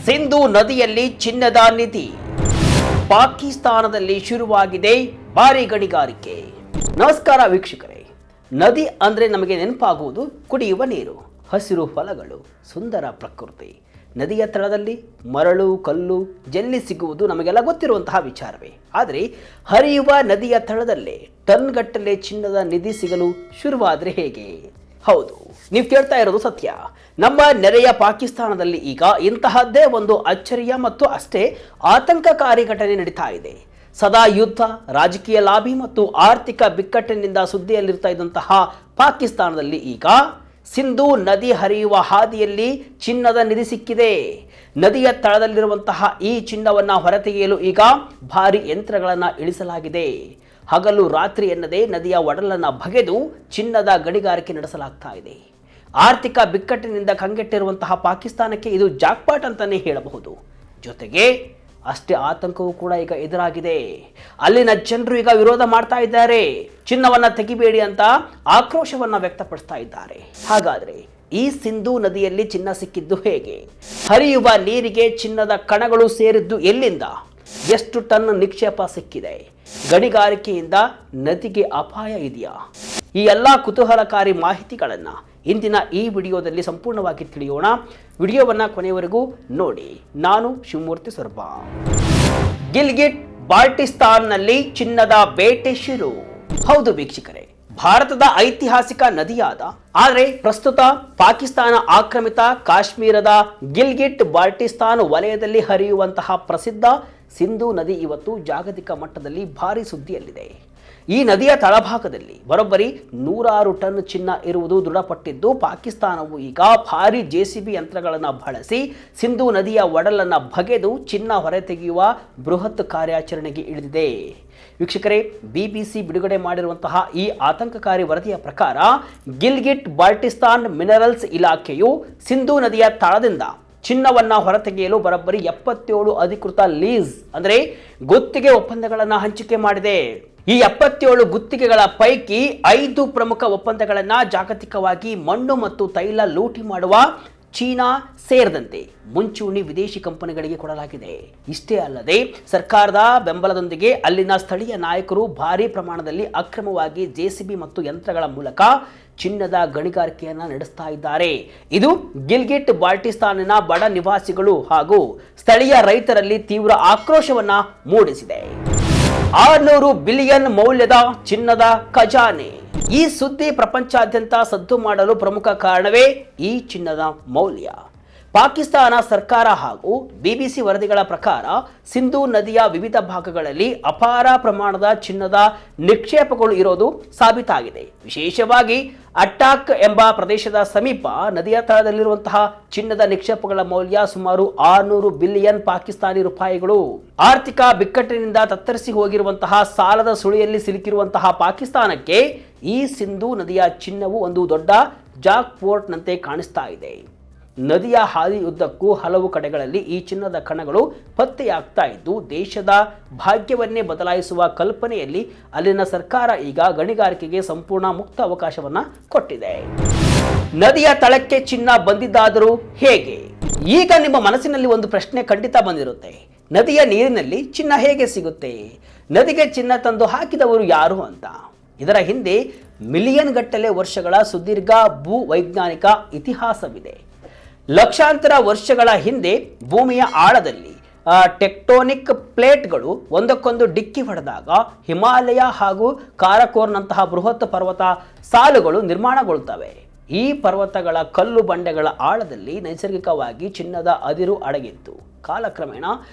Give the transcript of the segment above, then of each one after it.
ಸಿಂಧೂ ನದಿಯಲ್ಲಿ ಚಿನ್ನದ ನಿಧಿ. ಪಾಕಿಸ್ತಾನದಲ್ಲಿ ಶುರುವಾಗಿದೆ ಭಾರಿ ಗಣಿಗಾರಿಕೆ. ನಮಸ್ಕಾರ ವೀಕ್ಷಕರೇ. ನದಿ ಅಂದರೆ ನಮಗೆ ನೆನಪಾಗುವುದು ಕುಡಿಯುವ ನೀರು, ಹಸಿರು ಹೊಲಗಳು, ಸುಂದರ ಪ್ರಕೃತಿ. ನದಿಯ ತಳದಲ್ಲಿ ಮರಳು, ಕಲ್ಲು, ಜಲ್ಲಿ ಸಿಗುವುದು ನಮಗೆಲ್ಲ ಗೊತ್ತಿರುವಂತಹ ವಿಚಾರವೇ. ಆದರೆ ಹರಿಯುವ ನದಿಯ ತಳದಲ್ಲೇ ಟನ್ಗಟ್ಟಲೆ ಚಿನ್ನದ ನಿಧಿ ಸಿಗಲು ಶುರುವಾದರೆ ಹೇಗೆ? ಹೌದು, ನೀವು ಕೇಳ್ತಾ ಇರೋದು ಸತ್ಯ. ನಮ್ಮ ನೆರೆಯ ಪಾಕಿಸ್ತಾನದಲ್ಲಿ ಈಗ ಇಂತಹದ್ದೇ ಒಂದು ಅಚ್ಚರಿಯ ಮತ್ತು ಅಷ್ಟೇ ಆತಂಕಕಾರಿ ಘಟನೆ ನಡೀತಾ ಇದೆ. ಸದಾ ಯುದ್ಧ, ರಾಜಕೀಯ ಲಾಬಿ ಮತ್ತು ಆರ್ಥಿಕ ಬಿಕ್ಕಟ್ಟಿನಿಂದ ಸುದ್ದಿಯಲ್ಲಿರ್ತಾ ಇದ್ದಂತಹ ಪಾಕಿಸ್ತಾನದಲ್ಲಿ ಈಗ ಸಿಂಧೂ ನದಿ ಹರಿಯುವ ಹಾದಿಯಲ್ಲಿ ಚಿನ್ನದ ನಿಧಿ ಸಿಕ್ಕಿದೆ. ನದಿಯ ತಳದಲ್ಲಿರುವಂತಹ ಈ ಚಿನ್ನವನ್ನು ಹೊರತೆಗೆಯಲು ಈಗ ಭಾರಿ ಯಂತ್ರಗಳನ್ನು ಇಳಿಸಲಾಗಿದೆ. ಹಗಲು ರಾತ್ರಿ ಎನ್ನದೇ ನದಿಯ ಒಡಲನ್ನು ಬಗೆದು ಚಿನ್ನದ ಗಣಿಗಾರಿಕೆ ನಡೆಸಲಾಗ್ತಾ ಇದೆ. ಆರ್ಥಿಕ ಬಿಕ್ಕಟ್ಟಿನಿಂದ ಕಂಗೆಟ್ಟಿರುವಂತಹ ಪಾಕಿಸ್ತಾನಕ್ಕೆ ಇದು ಜಾಕ್ಪಾಟ್ ಅಂತಾನೆ ಹೇಳಬಹುದು. ಜೊತೆಗೆ ಅಷ್ಟೇ ಆತಂಕವೂ ಕೂಡ ಈಗ ಎದುರಾಗಿದೆ. ಅಲ್ಲಿನ ಜನರು ಈಗ ವಿರೋಧ ಮಾಡ್ತಾ ಇದ್ದಾರೆ. ಚಿನ್ನವನ್ನ ತೆಗಿಬೇಡಿ ಅಂತ ಆಕ್ರೋಶವನ್ನ ವ್ಯಕ್ತಪಡಿಸ್ತಾ ಇದ್ದಾರೆ. ಹಾಗಾದ್ರೆ ಈ ಸಿಂಧೂ ನದಿಯಲ್ಲಿ ಚಿನ್ನ ಸಿಕ್ಕಿದ್ದು ಹೇಗೆ? ಹರಿಯುವ ನೀರಿಗೆ ಚಿನ್ನದ ಕಣಗಳು ಸೇರಿದ್ದು ಎಲ್ಲಿಂದ? ಎಷ್ಟು ಟನ್ ನಿಕ್ಷೇಪ ಸಿಕ್ಕಿದೆ? ಗಣಿಗಾರಿಕೆಯಿಂದ ನದಿಗೆ ಅಪಾಯ ಇದೆಯಾ? ಈ ಎಲ್ಲ ಕುತೂಹಲಕಾರಿ ಮಾಹಿತಿಗಳನ್ನು ಇಂದಿನ ಈ ವಿಡಿಯೋದಲ್ಲಿ ಸಂಪೂರ್ಣವಾಗಿ ತಿಳಿಯೋಣ. ವಿಡಿಯೋವನ್ನು ಕೊನೆಯವರೆಗೂ ನೋಡಿ. ನಾನು ಶಿವಮೂರ್ತಿ ಸರ್ಬಾ. ಗಿಲ್ಗಿಟ್ ಬಾಲ್ಟಿಸ್ತಾನ್ನಲ್ಲಿ ಚಿನ್ನದ ಬೇಟೆ ಶುರು. ಹೌದು ವೀಕ್ಷಕರೇ, ಭಾರತದ ಐತಿಹಾಸಿಕ ನದಿಯಾದ ಆದರೆ ಪ್ರಸ್ತುತ ಪಾಕಿಸ್ತಾನ ಆಕ್ರಮಿತ ಕಾಶ್ಮೀರದ ಗಿಲ್ಗಿಟ್ ಬಾಲ್ಟಿಸ್ತಾನ್ ವಲಯದಲ್ಲಿ ಹರಿಯುವಂತಹ ಪ್ರಸಿದ್ಧ ಸಿಂಧೂ ನದಿ ಇವತ್ತು ಜಾಗತಿಕ ಮಟ್ಟದಲ್ಲಿ ಭಾರಿ ಸುದ್ದಿಯಲ್ಲಿದೆ. ಈ ನದಿಯ ತಳಭಾಗದಲ್ಲಿ ಬರೋಬ್ಬರಿ 106 ಟನ್ ಚಿನ್ನ ಇರುವುದು ದೃಢಪಟ್ಟಿದ್ದು, ಪಾಕಿಸ್ತಾನವು ಈಗ ಭಾರಿ JCB ಯಂತ್ರಗಳನ್ನು ಬಳಸಿ ಸಿಂಧೂ ನದಿಯ ಒಡಲನ್ನು ಬಗೆದು ಚಿನ್ನ ಹೊರತೆಗೆಯುವ ಬೃಹತ್ ಕಾರ್ಯಾಚರಣೆಗೆ ಇಳಿದಿದೆ. ವೀಕ್ಷಕರೇ, BBC ಬಿಡುಗಡೆ ಮಾಡಿರುವಂತಹ ಈ ಆತಂಕಕಾರಿ ವರದಿಯ ಪ್ರಕಾರ ಗಿಲ್ಗಿಟ್ ಬಾಲ್ಟಿಸ್ತಾನ್ ಮಿನರಲ್ಸ್ ಇಲಾಖೆಯು ಸಿಂಧೂ ನದಿಯ ತಳದಿಂದ ಚಿನ್ನವನ್ನು ಹೊರತೆಗೆಯಲು ಬರೋಬ್ಬರಿ 77 ಅಧಿಕೃತ ಲೀಸ್ ಅಂದರೆ ಗುತ್ತಿಗೆ ಒಪ್ಪಂದಗಳನ್ನು ಹಂಚಿಕೆ ಮಾಡಿದೆ. ಈ 77 ಗುತ್ತಿಗೆಗಳ ಪೈಕಿ 5 ಪ್ರಮುಖ ಒಪ್ಪಂದಗಳನ್ನು ಜಾಗತಿಕವಾಗಿ ಮಣ್ಣು ಮತ್ತು ತೈಲ ಲೂಟಿ ಮಾಡುವ ಚೀನಾ ಸೇರಿದಂತೆ ಮುಂಚೂಣಿ ವಿದೇಶಿ ಕಂಪನಿಗಳಿಗೆ ಕೊಡಲಾಗಿದೆ. ಇಷ್ಟೇ ಅಲ್ಲದೆ ಸರ್ಕಾರದ ಬೆಂಬಲದೊಂದಿಗೆ ಅಲ್ಲಿನ ಸ್ಥಳೀಯ ನಾಯಕರು ಭಾರೀ ಪ್ರಮಾಣದಲ್ಲಿ ಅಕ್ರಮವಾಗಿ JCB ಮತ್ತು ಯಂತ್ರಗಳ ಮೂಲಕ ಚಿನ್ನದ ಗಣಿಗಾರಿಕೆಯನ್ನು ನಡೆಸ್ತಾ ಇದ್ದಾರೆ. ಇದು ಗಿಲ್ಗಿಟ್ ಬಾಲ್ಟಿಸ್ತಾನಿನ ಬಡ ನಿವಾಸಿಗಳು ಹಾಗೂ ಸ್ಥಳೀಯ ರೈತರಲ್ಲಿ ತೀವ್ರ ಆಕ್ರೋಶವನ್ನ ಮೂಡಿಸಿದೆ. 600 ಬಿಲಿಯನ್ ಮೌಲ್ಯದ ಚಿನ್ನದ ಖಜಾನೆ. ಈ ಸುದ್ದಿ ಪ್ರಪಂಚಾದ್ಯಂತ ಸದ್ದು ಮಾಡಲು ಪ್ರಮುಖ ಕಾರಣವೇ ಈ ಚಿನ್ನದ ಮೌಲ್ಯ. ಪಾಕಿಸ್ತಾನ ಸರ್ಕಾರ ಹಾಗೂ BBC ವರದಿಗಳ ಪ್ರಕಾರ ಸಿಂಧೂ ನದಿಯ ವಿವಿಧ ಭಾಗಗಳಲ್ಲಿ ಅಪಾರ ಪ್ರಮಾಣದ ಚಿನ್ನದ ನಿಕ್ಷೇಪಗಳು ಇರೋದು ಸಾಬೀತಾಗಿದೆ. ವಿಶೇಷವಾಗಿ ಅಟ್ಟಾಕ್ ಎಂಬ ಪ್ರದೇಶದ ಸಮೀಪ ನದಿಯ ತಳದಲ್ಲಿರುವಂತಹ ಚಿನ್ನದ ನಿಕ್ಷೇಪಗಳ ಮೌಲ್ಯ ಸುಮಾರು 600 ಬಿಲಿಯನ್ ಪಾಕಿಸ್ತಾನಿ ರೂಪಾಯಿಗಳು. ಆರ್ಥಿಕ ಬಿಕ್ಕಟ್ಟಿನಿಂದ ತತ್ತರಿಸಿ ಹೋಗಿರುವಂತಹ ಸಾಲದ ಸುಳಿಯಲ್ಲಿ ಸಿಲುಕಿರುವಂತಹ ಪಾಕಿಸ್ತಾನಕ್ಕೆ ಈ ಸಿಂಧೂ ನದಿಯ ಚಿನ್ನವು ಒಂದು ದೊಡ್ಡ ಜಾಕ್ ಪೋರ್ಟ್ನಂತೆ ಕಾಣಿಸ್ತಾ ಇದೆ. ನದಿಯ ಹಾದಿಯುದ್ದಕ್ಕೂ ಹಲವು ಕಡೆಗಳಲ್ಲಿ ಈ ಚಿನ್ನದ ಕಣಗಳು ಪತ್ತೆಯಾಗ್ತಾ ಇದ್ದು, ದೇಶದ ಭಾಗ್ಯವನ್ನೇ ಬದಲಾಯಿಸುವ ಕಲ್ಪನೆಯಲ್ಲಿ ಅಲ್ಲಿನ ಸರ್ಕಾರ ಈಗ ಗಣಿಗಾರಿಕೆಗೆ ಸಂಪೂರ್ಣ ಮುಕ್ತ ಅವಕಾಶವನ್ನ ಕೊಟ್ಟಿದೆ. ನದಿಯ ತಳಕ್ಕೆ ಚಿನ್ನ ಬಂದಿದ್ದಾದರೂ ಹೇಗೆ? ಈಗ ನಿಮ್ಮ ಮನಸ್ಸಿನಲ್ಲಿ ಒಂದು ಪ್ರಶ್ನೆ ಖಂಡಿತ ಬಂದಿರುತ್ತೆ. ನದಿಯ ನೀರಿನಲ್ಲಿ ಚಿನ್ನ ಹೇಗೆ ಸಿಗುತ್ತೆ? ನದಿಗೆ ಚಿನ್ನ ತಂದು ಹಾಕಿದವರು ಯಾರು ಅಂತ. ಇದರ ಹಿಂದೆ ಮಿಲಿಯನ್ ಗಟ್ಟಲೆ ವರ್ಷಗಳ ಸುದೀರ್ಘ ಭೂ ವೈಜ್ಞಾನಿಕ ಇತಿಹಾಸವಿದೆ. ಲಕ್ಷಾಂತರ ವರ್ಷಗಳ ಹಿಂದೆ ಭೂಮಿಯ ಆಳದಲ್ಲಿ ಟೆಕ್ಟೋನಿಕ್ ಪ್ಲೇಟ್ಗಳು ಒಂದಕ್ಕೊಂದು ಡಿಕ್ಕಿ ಹೊಡೆದಾಗ ಹಿಮಾಲಯ ಹಾಗೂ ಕಾರಕೋರ್ನಂತಹ ಬೃಹತ್ ಪರ್ವತ ಸಾಲುಗಳು ನಿರ್ಮಾಣಗೊಳ್ಳುತ್ತವೆ. ಈ ಪರ್ವತಗಳ ಕಲ್ಲು ಬಂಡೆಗಳ ಆಳದಲ್ಲಿ ನೈಸರ್ಗಿಕವಾಗಿ ಚಿನ್ನದ ಅದಿರು ಅಡಗಿತ್ತು. ಕಾಲಕ್ರಮೇಣ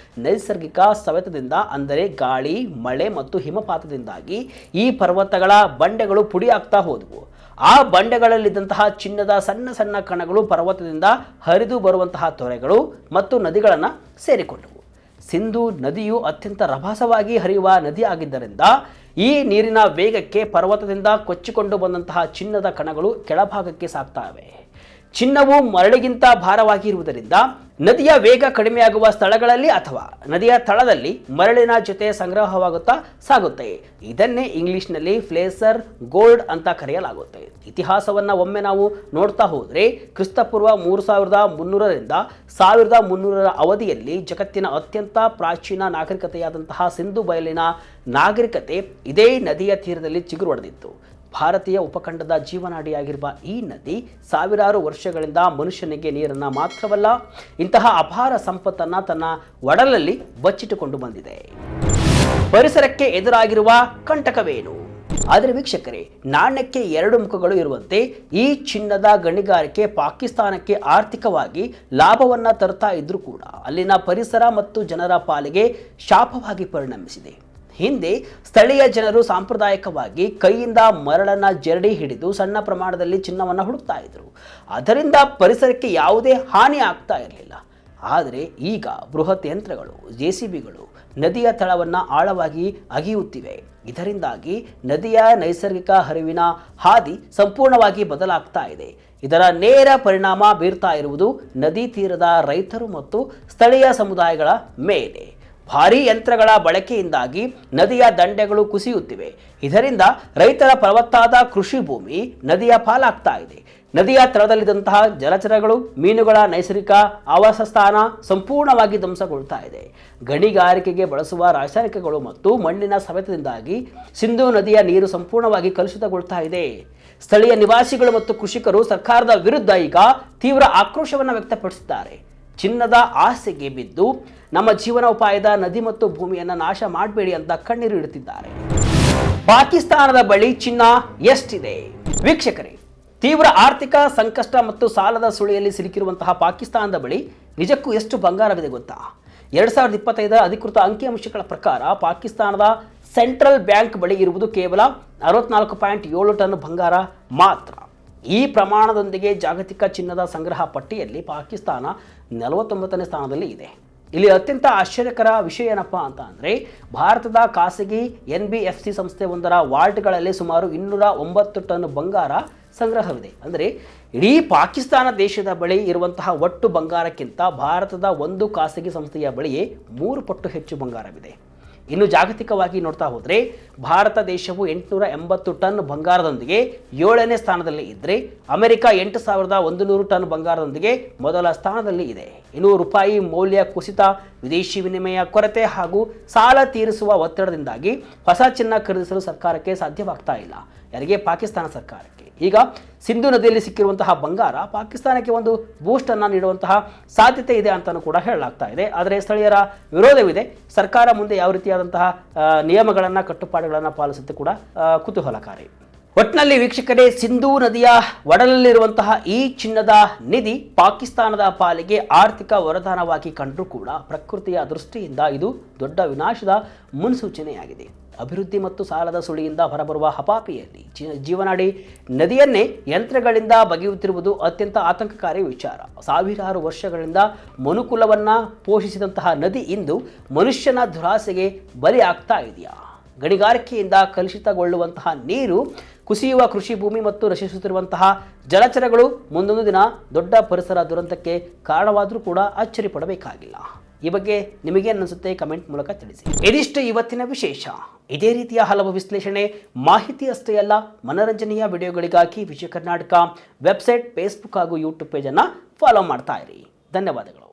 ನೈಸರ್ಗಿಕ ಸವೆತದಿಂದ ಅಂದರೆ ಗಾಳಿ, ಮಳೆ ಮತ್ತು ಹಿಮಪಾತದಿಂದಾಗಿ ಈ ಪರ್ವತಗಳ ಬಂಡೆಗಳು ಪುಡಿಯಾಗ್ತಾ ಹೋದವು. ಆ ಬಂಡೆಗಳಲ್ಲಿದ್ದಂತಹ ಚಿನ್ನದ ಸಣ್ಣ ಸಣ್ಣ ಕಣಗಳು ಪರ್ವತದಿಂದ ಹರಿದು ಬರುವಂತಹ ತೊರೆಗಳು ಮತ್ತು ನದಿಗಳನ್ನು ಸೇರಿಕೊಂಡವು. ಸಿಂಧೂ ನದಿಯು ಅತ್ಯಂತ ರಭಸವಾಗಿ ಹರಿಯುವ ನದಿ ಆಗಿದ್ದರಿಂದ ಈ ನೀರಿನ ವೇಗಕ್ಕೆ ಪರ್ವತದಿಂದ ಕೊಚ್ಚಿಕೊಂಡು ಬಂದಂತಹ ಚಿನ್ನದ ಕಣಗಳು ಕೆಳಭಾಗಕ್ಕೆ ಸಾಗ್ತವೆ. ಚಿನ್ನವು ಮರಳಿಗಿಂತ ಭಾರವಾಗಿರುವುದರಿಂದ ನದಿಯ ವೇಗ ಕಡಿಮೆಯಾಗುವ ಸ್ಥಳಗಳಲ್ಲಿ ಅಥವಾ ನದಿಯ ತಳದಲ್ಲಿ ಮರಳಿನ ಜೊತೆ ಸಂಗ್ರಹವಾಗುತ್ತಾ ಸಾಗುತ್ತೆ. ಇದನ್ನೇ ಇಂಗ್ಲಿಷ್ನಲ್ಲಿ ಫ್ಲೇಸರ್ ಗೋಲ್ಡ್ ಅಂತ ಕರೆಯಲಾಗುತ್ತೆ. ಇತಿಹಾಸವನ್ನು ಒಮ್ಮೆ ನಾವು ನೋಡ್ತಾ ಹೋದರೆ ಕ್ರಿಸ್ತಪೂರ್ವ 3300ರಿಂದ 1300ರ ಅವಧಿಯಲ್ಲಿ ಜಗತ್ತಿನ ಅತ್ಯಂತ ಪ್ರಾಚೀನ ನಾಗರಿಕತೆಯಾದಂತಹ ಸಿಂಧು ಬಯಲಿನ ನಾಗರಿಕತೆ ಇದೇ ನದಿಯ ತೀರದಲ್ಲಿ ಚಿಗುರು ಹೊಡೆದಿತ್ತು. ಭಾರತೀಯ ಉಪಖಂಡದ ಜೀವನಾಡಿಯಾಗಿರುವ ಈ ನದಿ ಸಾವಿರಾರು ವರ್ಷಗಳಿಂದ ಮನುಷ್ಯನಿಗೆ ನೀರನ್ನು ಮಾತ್ರವಲ್ಲ, ಇಂತಹ ಅಪಾರ ಸಂಪತ್ತನ್ನು ತನ್ನ ಒಡಲಲ್ಲಿ ಬಚ್ಚಿಟ್ಟುಕೊಂಡು ಬಂದಿದೆ. ಪರಿಸರಕ್ಕೆ ಎದುರಾಗಿರುವ ಕಂಟಕವೇನು? ಆದರೆ ವೀಕ್ಷಕರೇ, ನಾಣ್ಯಕ್ಕೆ ಎರಡು ಮುಖಗಳು ಇರುವಂತೆ ಈ ಚಿನ್ನದ ಗಣಿಗಾರಿಕೆ ಪಾಕಿಸ್ತಾನಕ್ಕೆ ಆರ್ಥಿಕವಾಗಿ ಲಾಭವನ್ನು ತರ್ತಾ ಇದ್ರೂ ಕೂಡ ಅಲ್ಲಿನ ಪರಿಸರ ಮತ್ತು ಜನರ ಪಾಲಿಗೆ ಶಾಪವಾಗಿ ಪರಿಣಮಿಸಿದೆ. ಹಿಂದೆ ಸ್ಥಳೀಯ ಜನರು ಸಾಂಪ್ರದಾಯಿಕವಾಗಿ ಕೈಯಿಂದ ಮರಳನ್ನು ಜರಡಿ ಹಿಡಿದು ಸಣ್ಣ ಪ್ರಮಾಣದಲ್ಲಿ ಚಿನ್ನವನ್ನು ಹುಡುಕ್ತಾ ಇದ್ರು. ಅದರಿಂದ ಪರಿಸರಕ್ಕೆ ಯಾವುದೇ ಹಾನಿ ಆಗ್ತಾ ಇರಲಿಲ್ಲ. ಆದರೆ ಈಗ ಬೃಹತ್ ಯಂತ್ರಗಳು, JCBಗಳು ನದಿಯ ತಳವನ್ನು ಆಳವಾಗಿ ಅಗೆಯುತ್ತಿವೆ. ಇದರಿಂದಾಗಿ ನದಿಯ ನೈಸರ್ಗಿಕ ಹರಿವಿನ ಹಾದಿ ಸಂಪೂರ್ಣವಾಗಿ ಬದಲಾಗ್ತಾ ಇದೆ. ಇದರ ನೇರ ಪರಿಣಾಮ ಬೀರ್ತಾ ಇರುವುದು ನದಿ ತೀರದ ರೈತರು ಮತ್ತು ಸ್ಥಳೀಯ ಸಮುದಾಯಗಳ ಮೇಲೆ. ಭಾರೀ ಯಂತ್ರಗಳ ಬಳಕೆಯಿಂದಾಗಿ ನದಿಯ ದಂಡೆಗಳು ಕುಸಿಯುತ್ತಿವೆ. ಇದರಿಂದ ರೈತರ ಫಲವತ್ತಾದ ಕೃಷಿ ಭೂಮಿ ನದಿಯ ಪಾಲಾಗ್ತಾ ಇದೆ. ನದಿಯ ತಳದಲ್ಲಿದ್ದಂತಹ ಜಲಚರಗಳು, ಮೀನುಗಳ ನೈಸರ್ಗಿಕ ಆವಾಸ ಸ್ಥಾನ ಸಂಪೂರ್ಣವಾಗಿ ಧ್ವಂಸಗೊಳ್ತಾ ಇದೆ. ಗಣಿಗಾರಿಕೆಗೆ ಬಳಸುವ ರಾಸಾಯನಿಕಗಳು ಮತ್ತು ಮಣ್ಣಿನ ಸವೆತದಿಂದಾಗಿ ಸಿಂಧೂ ನದಿಯ ನೀರು ಸಂಪೂರ್ಣವಾಗಿ ಕಲುಷಿತಗೊಳ್ತಾ ಇದೆ. ಸ್ಥಳೀಯ ನಿವಾಸಿಗಳು ಮತ್ತು ಕೃಷಿಕರು ಸರ್ಕಾರದ ವಿರುದ್ಧ ಈಗ ತೀವ್ರ ಆಕ್ರೋಶವನ್ನು ವ್ಯಕ್ತಪಡಿಸಿದ್ದಾರೆ. ಚಿನ್ನದ ಆಸೆಗೆ ಬಿದ್ದು ನಮ್ಮ ಜೀವನೋಪಾಯದ ನದಿ ಮತ್ತು ಭೂಮಿಯನ್ನು ನಾಶ ಮಾಡಬೇಡಿ ಅಂತ ಕಣ್ಣೀರು ಇಡುತ್ತಿದ್ದಾರೆ. ಪಾಕಿಸ್ತಾನದ ಬಳಿ ಚಿನ್ನ ಎಷ್ಟಿದೆ? ವೀಕ್ಷಕರೇ, ತೀವ್ರ ಆರ್ಥಿಕ ಸಂಕಷ್ಟ ಮತ್ತು ಸಾಲದ ಸುಳಿಯಲ್ಲಿ ಸಿಲುಕಿರುವಂತಹ ಪಾಕಿಸ್ತಾನದ ಬಳಿ ನಿಜಕ್ಕೂ ಎಷ್ಟು ಬಂಗಾರವಿದೆ ಗೊತ್ತಾ? 2025 ಅಧಿಕೃತ ಅಂಕಿಅಂಶಗಳ ಪ್ರಕಾರ ಪಾಕಿಸ್ತಾನದ ಸೆಂಟ್ರಲ್ ಬ್ಯಾಂಕ್ ಬಳಿ ಇರುವುದು ಕೇವಲ 64.7 ಟನ್ ಬಂಗಾರ ಮಾತ್ರ. ಈ ಪ್ರಮಾಣದೊಂದಿಗೆ ಜಾಗತಿಕ ಚಿನ್ನದ ಸಂಗ್ರಹ ಪಟ್ಟಿಯಲ್ಲಿ ಪಾಕಿಸ್ತಾನ 49ನೇ ಸ್ಥಾನದಲ್ಲಿ ಇದೆ. ಇಲ್ಲಿ ಅತ್ಯಂತ ಆಶ್ಚರ್ಯಕರ ವಿಷಯ ಏನಪ್ಪ ಅಂತ ಅಂದರೆ, ಭಾರತದ ಖಾಸಗಿ NBFC ಸಂಸ್ಥೆ ಒಂದರ ವಾಲ್ಟ್ಗಳಲ್ಲಿ ಸುಮಾರು 209 ಟನ್ ಬಂಗಾರ ಸಂಗ್ರಹವಿದೆ. ಅಂದರೆ ಇಡೀ ಪಾಕಿಸ್ತಾನ ದೇಶದ ಬಳಿ ಇರುವಂತಹ ಒಟ್ಟು ಬಂಗಾರಕ್ಕಿಂತ ಭಾರತದ ಒಂದು ಖಾಸಗಿ ಸಂಸ್ಥೆಯ ಬಳಿಯೇ 3 ಪಟ್ಟು ಹೆಚ್ಚು ಬಂಗಾರವಿದೆ. ಇನ್ನು ಜಾಗತಿಕವಾಗಿ ನೋಡ್ತಾ ಹೋದರೆ ಭಾರತ ದೇಶವು 880 ಟನ್ ಬಂಗಾರದೊಂದಿಗೆ 7ನೇ ಸ್ಥಾನದಲ್ಲಿ ಇದ್ದರೆ ಅಮೆರಿಕ 8100 ಟನ್ ಬಂಗಾರದೊಂದಿಗೆ ಮೊದಲ ಸ್ಥಾನದಲ್ಲಿ ಇದೆ. ಇನ್ನು ರೂಪಾಯಿ ಮೌಲ್ಯ ಕುಸಿತ, ವಿದೇಶಿ ವಿನಿಮಯ ಕೊರತೆ ಹಾಗೂ ಸಾಲ ತೀರಿಸುವ ಒತ್ತಡದಿಂದಾಗಿ ಹೊಸ ಚಿನ್ನ ಖರೀದಿಸಲು ಸರ್ಕಾರಕ್ಕೆ ಸಾಧ್ಯವಾಗ್ತಾ ಇಲ್ಲ. ಯಾರಿಗೆ? ಪಾಕಿಸ್ತಾನ ಸರ್ಕಾರಕ್ಕೆ. ಈಗ ಸಿಂಧು ನದಿಯಲ್ಲಿ ಸಿಕ್ಕಿರುವಂತಹ ಬಂಗಾರ ಪಾಕಿಸ್ತಾನಕ್ಕೆ ಒಂದು ಬೂಸ್ಟ್ ಅನ್ನು ನೀಡುವಂತಹ ಸಾಧ್ಯತೆ ಇದೆ ಅಂತಲೂ ಕೂಡ ಹೇಳಲಾಗ್ತಾ ಇದೆ. ಆದರೆ ಸ್ಥಳೀಯರ ವಿರೋಧವಿದೆ. ಸರ್ಕಾರ ಮುಂದೆ ಯಾವ ರೀತಿಯಾದಂತಹ ನಿಯಮಗಳನ್ನು, ಕಟ್ಟುಪಾಡುಗಳನ್ನು ಪಾಲಿಸುತ್ತೆ ಕೂಡ ಕುತೂಹಲಕಾರಿ. ಒಟ್ಟಿನಲ್ಲಿ ವೀಕ್ಷಕರೇ, ಸಿಂಧೂ ನದಿಯ ಒಡಲಲ್ಲಿರುವಂತಹ ಈ ಚಿನ್ನದ ನಿಧಿ ಪಾಕಿಸ್ತಾನದ ಪಾಲಿಗೆ ಆರ್ಥಿಕ ವರದಾನವಾಗಿ ಕಂಡರೂ ಕೂಡ ಪ್ರಕೃತಿಯ ದೃಷ್ಟಿಯಿಂದ ಇದು ದೊಡ್ಡ ವಿನಾಶದ ಮುನ್ಸೂಚನೆಯಾಗಿದೆ. ಅಭಿವೃದ್ಧಿ ಮತ್ತು ಸಾಲದ ಸುಳಿಯಿಂದ ಹೊರಬರುವ ಹಪಾಪಿಯಲ್ಲಿ ಜೀವನಾಡಿ ನದಿಯನ್ನೇ ಯಂತ್ರಗಳಿಂದ ಬಗೆಯುತ್ತಿರುವುದು ಅತ್ಯಂತ ಆತಂಕಕಾರಿ ವಿಚಾರ. ಸಾವಿರಾರು ವರ್ಷಗಳಿಂದ ಮನುಕುಲವನ್ನು ಪೋಷಿಸಿದಂತಹ ನದಿ ಇಂದು ಮನುಷ್ಯನ ದುರಾಸೆಗೆ ಬಲಿ ಆಗ್ತಾ ಇದೆಯಾ? ಗಣಿಗಾರಿಕೆಯಿಂದ ಕಲುಷಿತಗೊಳ್ಳುವಂತಹ ನೀರು, ಕುಸಿಯುವ ಕೃಷಿ ಭೂಮಿ ಮತ್ತು ನಶಿಸುತ್ತಿರುವಂತಹ ಜಲಚರಗಳು ಮುಂದೊಂದು ದಿನ ದೊಡ್ಡ ಪರಿಸರ ದುರಂತಕ್ಕೆ ಕಾರಣವಾದರೂ ಕೂಡ ಅಚ್ಚರಿ ಪಡಬೇಕಾಗಿಲ್ಲ. ಈ ಬಗ್ಗೆ ನಿಮಗೇನು ಅನಿಸುತ್ತೆ? ಕಮೆಂಟ್ ಮೂಲಕ ತಿಳಿಸಿ. ಇದಿಷ್ಟು ಇವತ್ತಿನ ವಿಶೇಷ. ಇದೇ ರೀತಿಯ ಹಲವು ವಿಶ್ಲೇಷಣೆ, ಮಾಹಿತಿ ಅಷ್ಟೇ ಅಲ್ಲ, ಮನರಂಜನೆಯ ವಿಡಿಯೋಗಳಿಗಾಗಿ ವಿಜಯ ಕರ್ನಾಟಕ ವೆಬ್ಸೈಟ್, ಫೇಸ್ಬುಕ್ ಹಾಗೂ ಯೂಟ್ಯೂಬ್ ಪೇಜನ್ನು ಫಾಲೋ ಮಾಡ್ತಾ ಇರಿ. ಧನ್ಯವಾದಗಳು.